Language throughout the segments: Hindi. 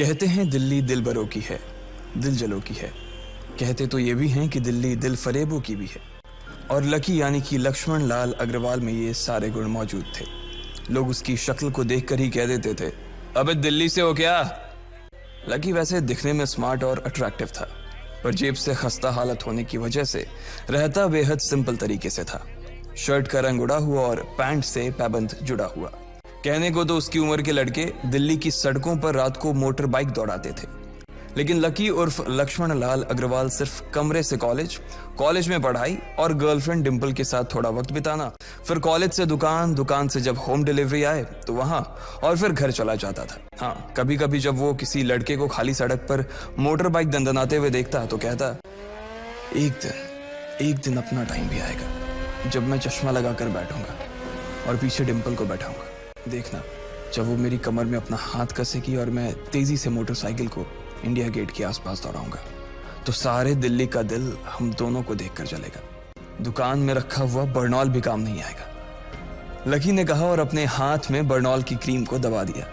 कहते हैं दिल्ली दिल बरों की है, दिल जलों की है। कहते तो ये भी हैं कि दिल्ली दिल फरेबों की भी है। और लकी यानी कि लक्ष्मण लाल अग्रवाल में ये सारे गुण मौजूद थे। लोग उसकी शक्ल को देखकर ही कह देते थे, अबे दिल्ली से हो क्या? लकी वैसे दिखने में स्मार्ट और अट्रैक्टिव था, पर जेब से खस्ता हालत होने की वजह से रहता बेहद सिंपल तरीके से था। शर्ट का रंग उड़ा हुआ और पैंट से पैबंद जुड़ा हुआ। कहने को तो उसकी उम्र के लड़के दिल्ली की सड़कों पर रात को मोटर बाइक दौड़ाते थे, लेकिन लकी उर्फ लक्ष्मण लाल अग्रवाल सिर्फ कमरे से कॉलेज में पढ़ाई और गर्लफ्रेंड डिंपल के साथ थोड़ा वक्त बिताना, फिर कॉलेज से दुकान, दुकान से जब होम डिलीवरी आए तो वहां, और फिर घर चला जाता था। हाँ, कभी कभी जब वो किसी लड़के को खाली सड़क पर मोटर बाइक दंदनाते हुए देखता तो कहता, एक दिन अपना टाइम भी आएगा जब मैं चश्मा लगाकर बैठूंगा और पीछे डिंपल को बैठाऊंगा। देखना, जब वो मेरी कमर में अपना हाथ कसेगी और मैं तेजी से मोटरसाइकिल को इंडिया गेट के आसपास दौड़ाऊंगा, तो सारे दिल्ली का दिल हम दोनों को देखकर जलेगा। दुकान में रखा हुआ बर्नॉल भी काम नहीं आएगा। लकी ने कहा और अपने हाथ में बर्नॉल की क्रीम को दबा दिया।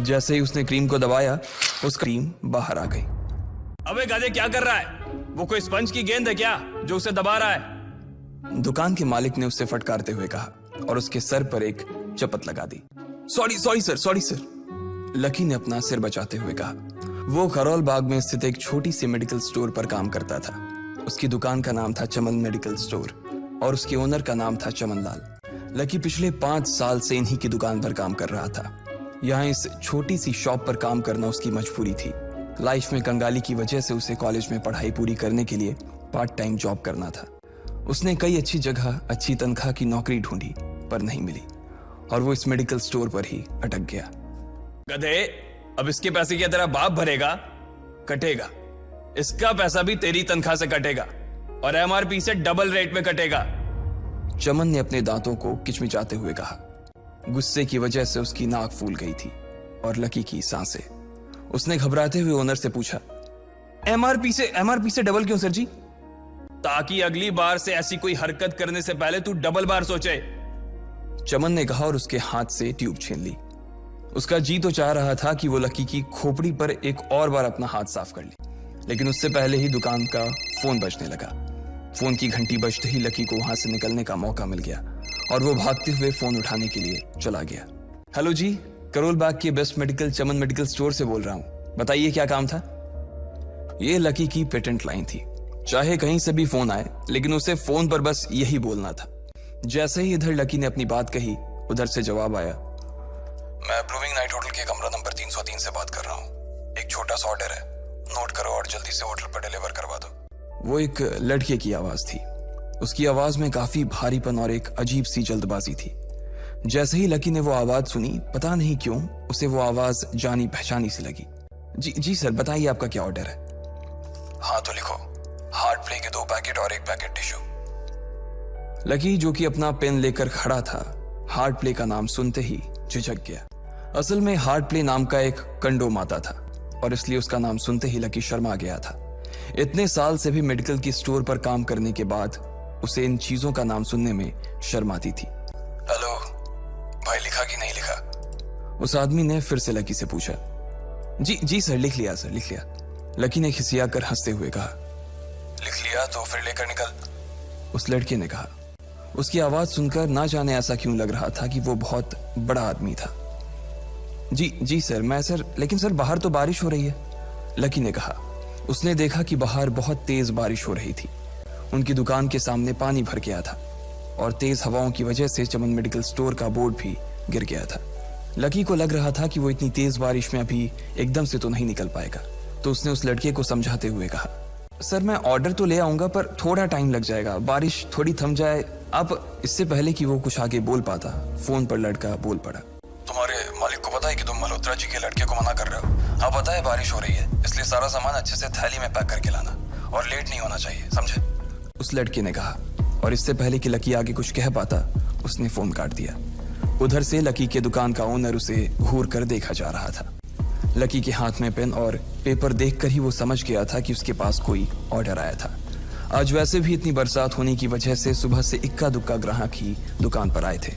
जैसे ही उसने क्रीम को दबाया, उस क्रीम बाहर आ गई। अबे गधे, क्या कर रहा है? वो कोई स्पंज की गेंद है क्या जो उसे दबा रहा है? दुकान के मालिक ने उससे फटकारते हुए कहा और उसके सर पर एक चपत लगा दी। Sorry sir. लकी ने अपना सिर बचाते हुए कहा। वो खरोल बाग में स्थित एक छोटी सी मेडिकल स्टोर पर काम करता था। उसकी दुकान का नाम था चमन मेडिकल स्टोर और उसके ओनर का नाम था चमन लाल। लकी पिछले 5 साल से इन्हीं की दुकान पर काम कर रहा था। यहाँ इस छोटी सी शॉप पर काम करना उसकी मजबूरी थी। लाइफ में कंगाली की वजह से उसे कॉलेज में पढ़ाई पूरी करने के लिए पार्ट टाइम जॉब करना था। उसने कई अच्छी जगह अच्छी तनख्वाह की नौकरी ढूंढी पर नहीं मिली और वो इस मेडिकल स्टोर पर ही अटक गया। गधे, अब इसके पैसे क्या तेरा बाप भरेगा? कटेगा। इसका पैसा भी तेरी तनख्वाह से कटेगा और एमआरपी से डबल रेट में कटेगा। चमन ने अपने दांतों को किचमिचाते हुए कहा। गुस्से की वजह से उसकी नाक फूल गई थी और लकी की सांसें। उसने घबराते हुए ओनर से पूछा, एमआरपी से डबल क्यों सर जी? ताकि अगली बार से ऐसी कोई हरकत करने से पहले तू डबल बार सोचे। चमन ने कहा और उसके हाथ से ट्यूब छीन ली। उसका जी तो चाह रहा था कि वो लकी की खोपड़ी पर एक और बार अपना हाथ साफ कर ले, लेकिन उससे पहले ही दुकान का फोन बजने लगा। फोन की घंटी बजते ही लकी को वहां से निकलने का मौका मिल गया और वो भागते हुए फोन उठाने के लिए चला गया। हेलो जी, करोल बाग के बेस्ट मेडिकल चमन मेडिकल स्टोर से बोल रहा हूं, बताइए क्या काम था? ये लकी की पेटेंट लाइन थी। चाहे कहीं से भी फोन आए, लेकिन उसे फोन पर बस यही बोलना था। जैसे ही इधर लकी ने अपनी बात कही, उधर से जवाब आया, मैं ब्लूमिंग नाइट होटल के कमरा नंबर 303 से बात कर रहा हूँ। एक छोटा सा ऑर्डर है, नोट करो और जल्दी से होटल पर डिलीवर करवा दो। वो एक लड़के की आवाज थी। उसकी आवाज में काफी भारीपन और एक अजीब सी जल्दबाजी थी। जैसे ही लकी ने वो आवाज सुनी, पता नहीं क्यों उसे वो आवाज जानी पहचानी सी लगी। जी सर, बताइए आपका क्या ऑर्डर है? हाँ तो लिखो, हार्ट प्ले के 2 पैकेट और 1 पैकेट टिश्यू। लकी, जो कि अपना पेन लेकर खड़ा था, हार्ट प्ले का नाम सुनते ही झिझक गया। असल में हार्ट प्ले नाम का एक कंडोम आता था और इसलिए उसका नाम सुनते ही लकी शर्मा गया था। इतने साल से भी मेडिकल की स्टोर पर काम करने के बाद उसे इन चीजों का नाम सुनने में शर्म आती थी। हेलो भाई, लिखा कि नहीं लिखा? उस आदमी ने फिर से लकी से पूछा। जी सर, लिख लिया सर, लिख लिया। लकी ने खिसिया कर हंसते हुए कहा। लिख लिया तो फिर लेकर निकल, उस लड़के ने कहा। उसकी आवाज सुनकर ना जाने ऐसा क्यों लग रहा था कि वो बहुत बड़ा आदमी था। जी सर, लेकिन सर बाहर तो बारिश हो रही है, लकी ने कहा। उसने देखा कि बाहर बहुत तेज बारिश हो रही थी। उनकी दुकान के सामने पानी भर गया था और तेज हवाओं की वजह से चमन मेडिकल स्टोर का बोर्ड भी गिर गया था। लकी को लग रहा था कि वो इतनी तेज बारिश में अभी एकदम से तो नहीं निकल पाएगा, तो उसने उस लड़के को समझाते हुए कहा, सर मैं ऑर्डर तो ले आऊंगा पर थोड़ा टाइम लग जाएगा, बारिश थोड़ी थम जाए। अब इससे पहले कि वो कुछ आगे बोल पाता, फोन पर लड़का बोल पड़ा। तुम्हारे मालिक को पता है कि तुम मल्होत्रा जी के लड़के को मना कर रहे हो? हाँ पता है, बारिश हो रही है, इसलिए सारा सामान अच्छे से थैली में पैक करके लाना और लेट नहीं होना चाहिए, समझे? उस लड़के ने कहा और इससे पहले कि लकी आगे कुछ कह पाता, उसने फोन काट दिया। उधर से लकी के दुकान का ओनर उसे घूर कर देखा जा रहा था। लकी के हाथ में पेन और पेपर देखकर ही वो समझ गया था कि उसके पास कोई ऑर्डर आया था। आज वैसे भी इतनी बरसात होने की वजह से सुबह से इक्का दुक्का ग्राहक ही दुकान पर आए थे।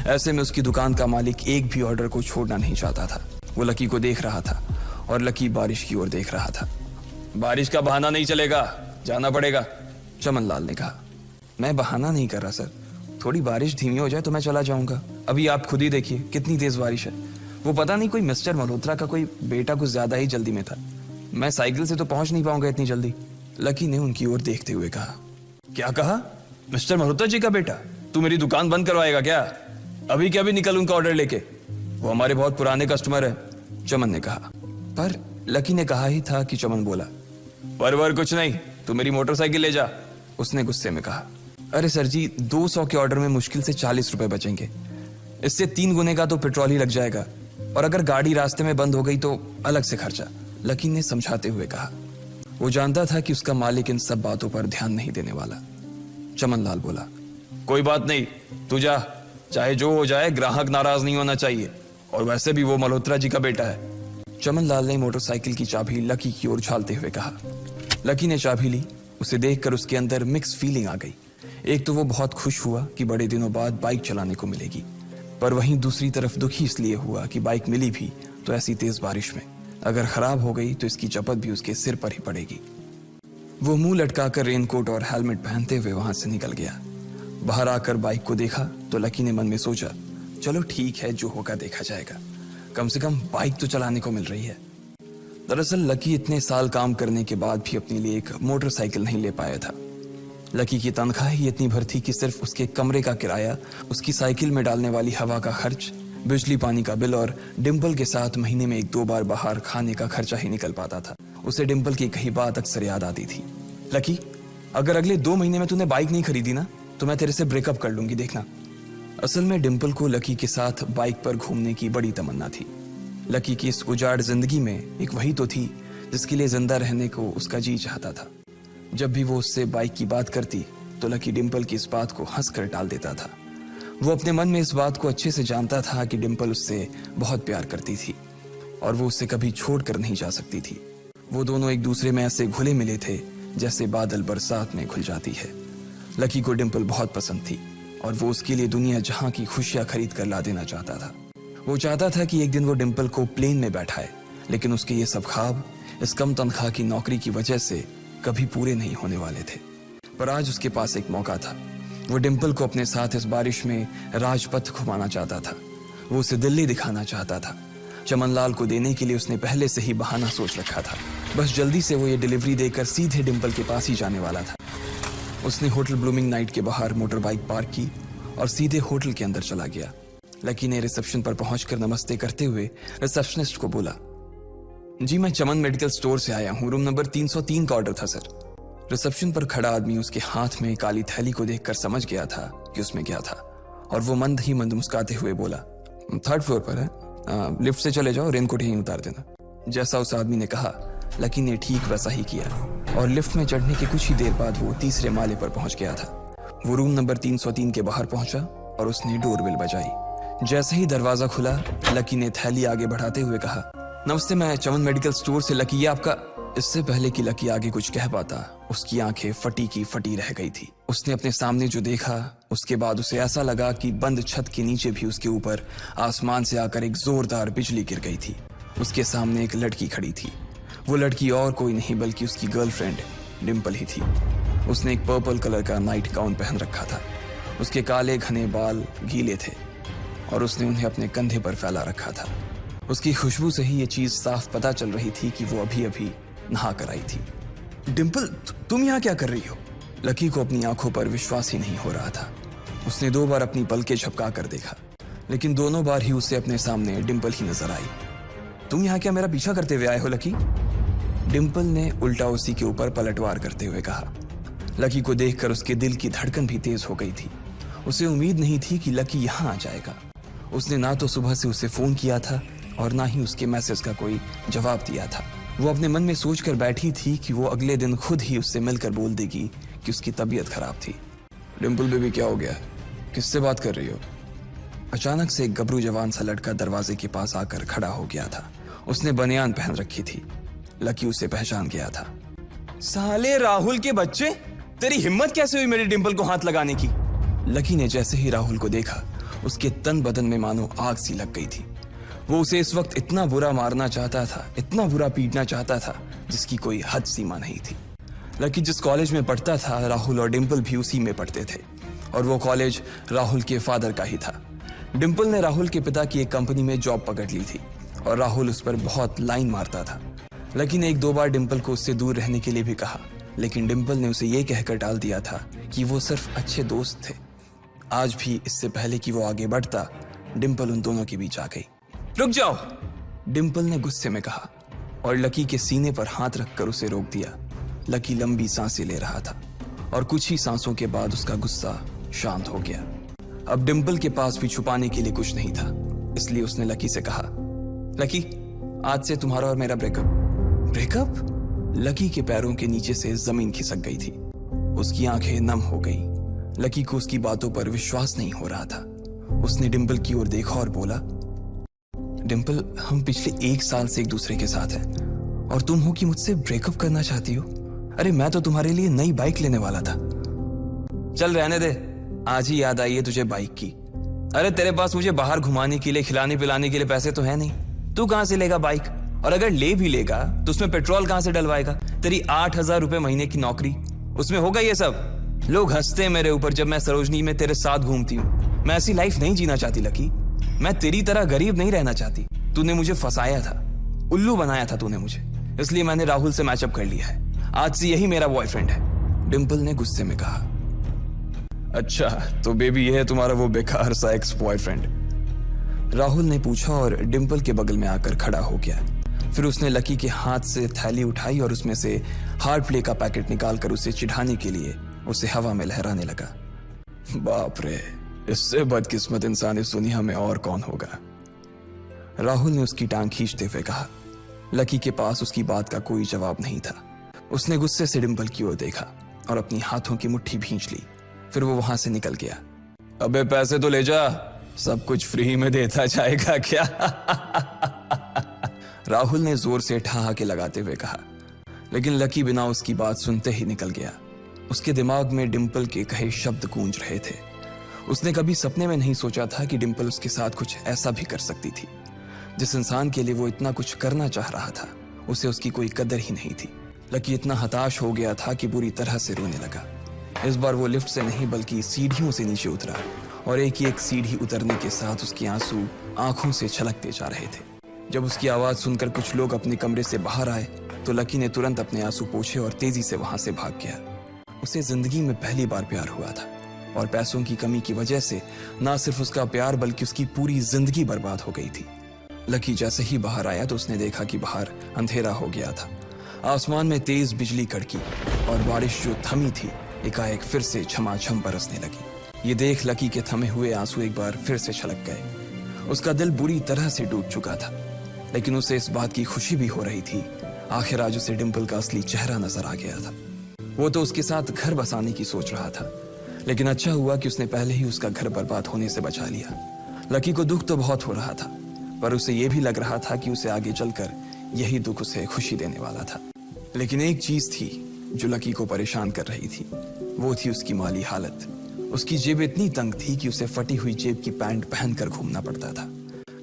ऐसे में उसकी दुकान का मालिक एक भी ऑर्डर को छोड़ना नहीं चाहता था। वो लकी को देख रहा था और लकी बारिश की ओर देख रहा था। बारिश का बहाना नहीं चलेगा, जाना पड़ेगा। चमनलाल ने कहा। मैं बहाना नहीं कर रहा सर, थोड़ी बारिश धीमी हो जाए तो मैं चला जाऊंगा। अभी आप खुद ही देखिए कितनी तेज बारिश है। वो पता नहीं कोई मिस्टर मल्होत्रा का कोई बेटा कुछ ज्यादा ही जल्दी में था। मैं साइकिल से तो पहुंच नहीं पाऊंगा इतनी जल्दी। लकी ने उनकी ओर देखते हुए कहा। क्या कहा? मिस्टर मल्होत्रा जी का बेटा? तू मेरी दुकान बंद करवाएगा क्या? अभी क्या भी निकल उनका ऑर्डर लेके, वो हमारे बहुत पुराने कस्टमर है। चमन ने कहा। पर लकी ने कहा ही था कि चमन बोला। पर कुछ नहीं, तू मेरी मोटरसाइकिल ले जा, उसने गुस्से में कहा। अरे सर जी, 200 के ऑर्डर में मुश्किल से 40 रुपए बचेंगे। इससे 3 गुने का तो पेट्रोल ही लग जाएगा, और अगर गाड़ी रास्ते में बंद हो गई तो अलग से खर्चा, लकी ने समझाते हुए कहा। वो जानता था कि उसका मालिक इन सब बातों पर ध्यान नहीं देने वाला। चमनलाल बोला। कोई बात नहीं, तू जा, चाहे जो हो जाए ग्राहक नाराज नहीं होना चाहिए, और वैसे भी वो मल्होत्रा जी का बेटा है। चमनलाल ने मोटरसाइकिल की चाबी लकी की ओर उछालते हुए कहा। लकी ने चाबी ली। उसे देखकर उसके अंदर मिक्स फीलिंग आ गई। एक तो वो बहुत खुश हुआ कि बड़े दिनों बाद बाइक चलाने को मिलेगी, पर वहीं दूसरी तरफ दुखी इसलिए हुआ कि बाइक मिली भी तो ऐसी तेज बारिश में, अगर खराब हो गई तो इसकी चपत भी उसके सिर पर ही पड़ेगी। वो मुंह लटकाकर रेनकोट और हेलमेट पहनते हुए वहां से निकल गया। बाहर आकर बाइक को देखा तो लकी ने मन में सोचा, चलो ठीक है, जो होगा देखा जाएगा, कम से कम बाइक तो चलाने को मिल रही है। दरअसल लकी इतने साल काम करने के बाद भी अपने लिए एक मोटरसाइकिल नहीं ले पाया था। लकी की तनख्वाह ही इतनी भर थी कि सिर्फ उसके कमरे का किराया, उसकी साइकिल में डालने वाली हवा का खर्च, बिजली पानी का बिल और डिम्पल के साथ महीने में 1-2 बार बाहर खाने का खर्चा ही निकल पाता था। उसे डिम्पल की कही बात अक्सर याद आती थी। लकी, अगर अगले 2 महीने में तूने बाइक नहीं खरीदी ना तो मैं तेरे से ब्रेकअप कर लूंगी, देखना। असल में डिम्पल को लकी के साथ बाइक पर घूमने की बड़ी तमन्ना थी। लकी की इस उजाड़ जिंदगी में एक वही तो थी जिसके लिए जिंदा रहने को उसका जी चाहता था। जब भी वो उससे बाइक की बात करती तो लकी डिम्पल की इस बात को हंसकर टाल देता था। वो अपने मन में इस बात को अच्छे से जानता था कि डिम्पल उससे बहुत प्यार करती थी और वो उससे कभी छोड़ कर नहीं जा सकती थी। वो दोनों एक दूसरे में ऐसे घुले मिले थे जैसे बादल बरसात में घुल जाती है। लकी को डिम्पल बहुत पसंद थी और वो उसके लिए दुनिया जहां की खुशियां खरीद कर ला देना चाहता था। वो चाहता था कि एक दिन वो डिम्पल को प्लेन में बैठाए, लेकिन उसके ये सब ख्वाब इस कम तनख्वाह की नौकरी की वजह से कभी पूरे नहीं होने वाले थे। पर आज उसके पास एक मौका था। वो डिम्पल को अपने साथ इस बारिश में राजपथ घुमाना चाहता था। वो उसे दिल्ली दिखाना चाहता था। चमनलाल को देने के लिए उसने पहले से ही बहाना सोच रखा था। बस जल्दी से वो ये डिलीवरी देकर सीधे डिम्पल के पास ही जाने वाला था। उसने होटल ब्लूमिंग नाइट के बाहर मोटर बाइक पार्क की और सीधे होटल के अंदर चला गया। लकी ने रिसेप्शन पर पहुंचकर नमस्ते करते हुए रिसेप्शनिस्ट को बोला, जी मैं चमन मेडिकल स्टोर से आया हूं, रूम नंबर 303 का ऑर्डर था सर। रिसेप्शन पर खड़ा आदमी उसके हाथ में काली थैली को देखकर समझ गया था कि उसमें क्या था और वो मंद ही मंद मुस्कुराते हुए बोला, 3rd फ्लोर पर है, लिफ्ट से चले जाओ, रेनकोट यहीं उतार देना। जैसा उस आदमी ने कहा लकी ने ठीक वैसा ही किया और लिफ्ट में चढ़ने के कुछ ही देर बाद वो 3रे माले पर पहुंच गया था। वो रूम नंबर 303 के बाहर पहुंचा और उसने डोरबेल बजाई। जैसे ही दरवाजा खुला लकी ने थैली आगे बढ़ाते हुए कहा, नमस्ते, मैं चमन मेडिकल स्टोर से लकी, ये आपका। इससे पहले कि लकी आगे कुछ कह पाता उसकी आंखें फटी की फटी रह गई थी। उसने अपने सामने जो देखा उसके बाद उसे ऐसा लगा कि बंद छत के नीचे भी उसके ऊपर आसमान से आकर एक जोरदार बिजली गिर गई थी। उसके सामने एक लड़की खड़ी थी। वो लड़की और कोई नहीं बल्कि उसकी गर्लफ्रेंड डिम्पल ही थी। उसने एक पर्पल कलर का नाइट गाउन पहन रखा था। उसके काले घने बाल गीले थे और उसने उन्हें अपने कंधे पर फैला रखा था। उसकी खुशबू से ही ये चीज साफ पता चल रही थी कि वो अभी अभी नहा कर आई थी। डिम्पल, तुम यहाँ क्या कर रही हो? लकी को अपनी आंखों पर विश्वास ही नहीं हो रहा था। उसने 2 बार अपनी पलकें झपका कर देखा, लेकिन दोनों बार ही उसे अपने सामने डिम्पल ही नजर आई। तुम यहाँ क्या मेरा पीछा करते हुए आए हो लकी? डिम्पल ने उल्टा उसी के ऊपर पलटवार करते हुए कहा। लकी को देखकर उसके दिल की धड़कन भी तेज हो गई थी। उसे उम्मीद नहीं थी कि लकी यहाँ आ जाएगा। उसने ना तो सुबह से उसे फोन किया था और ना ही उसके मैसेज का कोई जवाब दिया था। वो अपने मन में सोचकर बैठी थी कि वो अगले दिन खुद ही उससे मिलकर बोल देगी कि उसकी तबीयत खराब थी। डिम्पल बेबी, क्या हो गया? किससे बात कर रही हो? अचानक से एक गबरू जवान सा लड़का दरवाजे के पास आकर खड़ा हो गया था। उसने बनियान पहन रखी थी। लकी उसे पहचान गया था। साले राहुल के बच्चे, तेरी हिम्मत कैसे हुई मेरी डिम्पल को हाथ लगाने की? लकी ने जैसे ही राहुल को देखा उसके तन बदन में मानो आग सी लग गई थी। वो उसे इस वक्त इतना बुरा मारना चाहता था, इतना बुरा पीटना चाहता था जिसकी कोई हद सीमा नहीं थी। लकी जिस कॉलेज में पढ़ता था, राहुल और डिंपल भी उसी में पढ़ते थे और वो कॉलेज राहुल के फादर का ही था। डिंपल ने राहुल के पिता की एक कंपनी में जॉब पकड़ ली थी और राहुल उस पर बहुत लाइन मारता था। लकी ने 1-2 बार डिंपल को उससे दूर रहने के लिए भी कहा, लेकिन डिंपल ने उसे ये कहकर टाल दिया था कि वो सिर्फ अच्छे दोस्त थे। आज भी इससे पहले कि वो आगे बढ़ता, डिंपल उन दोनों के बीच आ गई। रुक जाओ, डिंपल ने गुस्से में कहा और लकी के सीने पर हाथ रखकर उसे रोक दिया। लकी लंबी सांसें ले रहा था और कुछ ही सांसों के बाद उसका गुस्सा शांत हो गया। अब डिंपल के पास भी छुपाने के लिए कुछ नहीं था, इसलिए उसने लकी से कहा, लकी, आज से तुम्हारा और मेरा ब्रेकअप? लकी के पैरों के नीचे से जमीन खिसक गई थी। उसकी आंखें नम हो गई। लकी को उसकी बातों पर विश्वास नहीं हो रहा था। उसने डिंपल की ओर देखा और बोला, डिंपल, हम पिछले 1 साल से एक दूसरे के साथ हैं और तुम हो कि मुझसे ब्रेकअप करना चाहती हो? अरे मैं तो तुम्हारे लिए नई बाइक लेने वाला था। चल रहने दे, आज ही याद आई है तुझे बाइक की। अरे तेरे पास मुझे बाहर घुमाने के लिए, खिलाने पिलाने के लिए पैसे तो है नहीं। तू कहां से लेगा बाइक? और अगर ले भी लेगा तो उसमें पेट्रोल कहां से डलवाएगा? तेरी 8,000 रुपए महीने की नौकरी, उसमें होगा ये सब? लोग हंसते हैं मेरे ऊपर जब मैं सरोजनी में तेरे साथ घूमती हूँ। मैं ऐसी लाइफ नहीं जीना चाहती लकी। मैं तेरी तरह गरीब नहीं रहना चाहती। तूने मुझे फंसाया था, उल्लू बनाया था तूने मुझे, इसलिए मैंने राहुल से मैचअप कर लिया है। आज से यही मेरा बॉयफ्रेंड है। डिंपल ने गुस्से में कहा। अच्छा, तो बेबी ये है तुम्हारा वो बेकार सा एक्स बॉयफ्रेंड? राहुल ने पूछा और डिंपल के बगल में आकर खड़ा हो गया। फिर उसने लकी के हाथ से थैली उठाई और उसमें से हार्ड प्ले का पैकेट निकालकर उसे चिढ़ाने के लिए उसे हवा में लहराने लगा। बाप रे, इससे बदकिस्मत इंसान इस दुनिया में और कौन होगा? राहुल ने उसकी टांग खींचते हुए कहा। लकी के पास उसकी बात का कोई जवाब नहीं था। उसने गुस्से से डिंपल की ओर देखा और अपनी हाथों की मुट्ठी भींच ली। फिर वो वहां से निकल गया। अबे पैसे तो ले जा, सब कुछ फ्री में देता जाएगा क्या? राहुल ने जोर से ठहाके लगाते हुए कहा, लेकिन लकी बिना उसकी बात सुनते ही निकल गया। उसके दिमाग में डिंपल के कहे शब्द गूंज रहे थे। उसने कभी सपने में नहीं सोचा था कि डिंपल उसके साथ कुछ ऐसा भी कर सकती थी। जिस इंसान के लिए वो इतना कुछ करना चाह रहा था, उसे उसकी कोई कदर ही नहीं थी। लकी इतना हताश हो गया था कि बुरी तरह से रोने लगा। इस बार वो लिफ्ट से नहीं बल्कि सीढ़ियों से नीचे उतरा और एक ही एक सीढ़ी उतरने के साथ उसके आंसू आंखों से छलकते जा रहे थे। जब उसकी आवाज सुनकर कुछ लोग अपने कमरे से बाहर आए तो लकी ने तुरंत अपने आंसू पोंछे और तेजी से वहां से भाग गया। उसे जिंदगी में पहली बार प्यार हुआ था और पैसों की कमी की वजह से ना सिर्फ उसका प्यार बल्कि उसकी पूरी जिंदगी बर्बाद हो गई थी। लकी जैसे ही बाहर आया तो उसने देखा कि बाहर अंधेरा हो गया था। आसमान में तेज बिजली कड़की और बारिश जो थमी थी एकाएक फिर से झमाझम बरसने लगी। ये देख लकी के थमे हुए आंसू एक बार फिर से छलक गए। उसका दिल बुरी तरह से टूट चुका था, लेकिन उसे इस बात की खुशी भी हो रही थी। आखिर आज उसे डिंपल का असली चेहरा नजर आ गया था। वो तो उसके साथ घर बसाने की सोच रहा था, लेकिन अच्छा हुआ कि उसने पहले ही उसका घर बर्बाद होने से बचा लिया। लकी को दुख तो बहुत हो रहा था, पर उसे यह भी लग रहा था कि उसे आगे चलकर यही दुख उसे खुशी देने वाला था। लेकिन एक चीज थी जो लकी को परेशान कर रही थी, वो थी उसकी माली हालत। उसकी जेब इतनी तंग थी कि उसे फटी हुई जेब की पैंट पहनकर घूमना पड़ता था।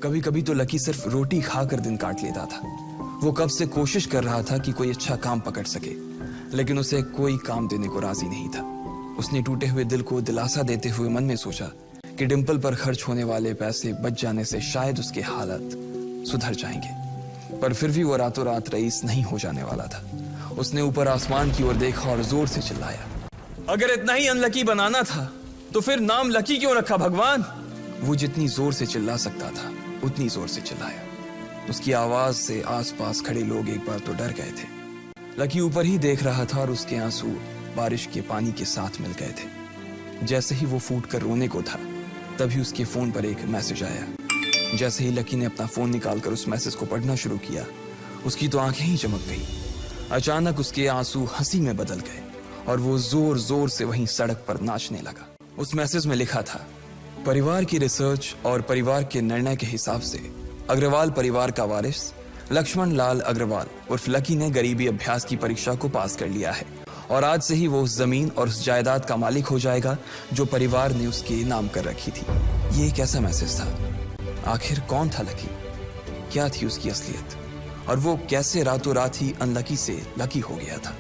कभी कभी तो लकी सिर्फ रोटी खाकर दिन काट लेता था। वो कब से कोशिश कर रहा था कि कोई अच्छा काम पकड़ सके, लेकिन उसे कोई काम देने को राजी नहीं था। उसने टूटे हुए दिल को दिलासा देते हुए मन में सोचा कि डिंपल पर खर्च होने वाले पैसे बच जाने से शायद उसके हालत सुधर जाएंगे, पर फिर भी वो रातों रात रईस नहीं हो जाने वाला था। उसने ऊपर आसमान की ओर देखा और जोर से चिल्लाया, अगर इतना ही अनलकी बनाना था तो फिर नाम लकी क्यों रखा भगवान? वो जितनी जोर से चिल्ला सकता था उतनी जोर से चिल्लाया। उसकी आवाज से आसपास खड़े लोग एक बार तो डर गए थे। लकी ऊपर ही देख रहा था और उसके आंसू बारिश के पानी के साथ मिल गए थे। जैसे ही वो फूट कर रोने को था, तभी उसके फोन पर एक मैसेज आया। जैसे ही लकी ने अपना फोन निकालकर उस मैसेज को पढ़ना शुरू किया, उसकी तो आंखें ही चमक गई। अचानक उसके आंसू हंसी में बदल गए और वो जोर जोर से वहीं सड़क पर नाचने लगा। उस मैसेज में लिखा था, परिवार की रिसर्च और परिवार के निर्णय के हिसाब से अग्रवाल परिवार का वारिस लक्ष्मण लाल अग्रवाल उर्फ लकी ने गरीबी अभ्यास की परीक्षा को पास कर लिया है और आज से ही वो उस जमीन और उस जायदाद का मालिक हो जाएगा जो परिवार ने उसके नाम कर रखी थी। ये एक ऐसा मैसेज था। आखिर कौन था लकी? क्या थी उसकी असलियत और वो कैसे रातों रात ही अनलकी से लकी हो गया था।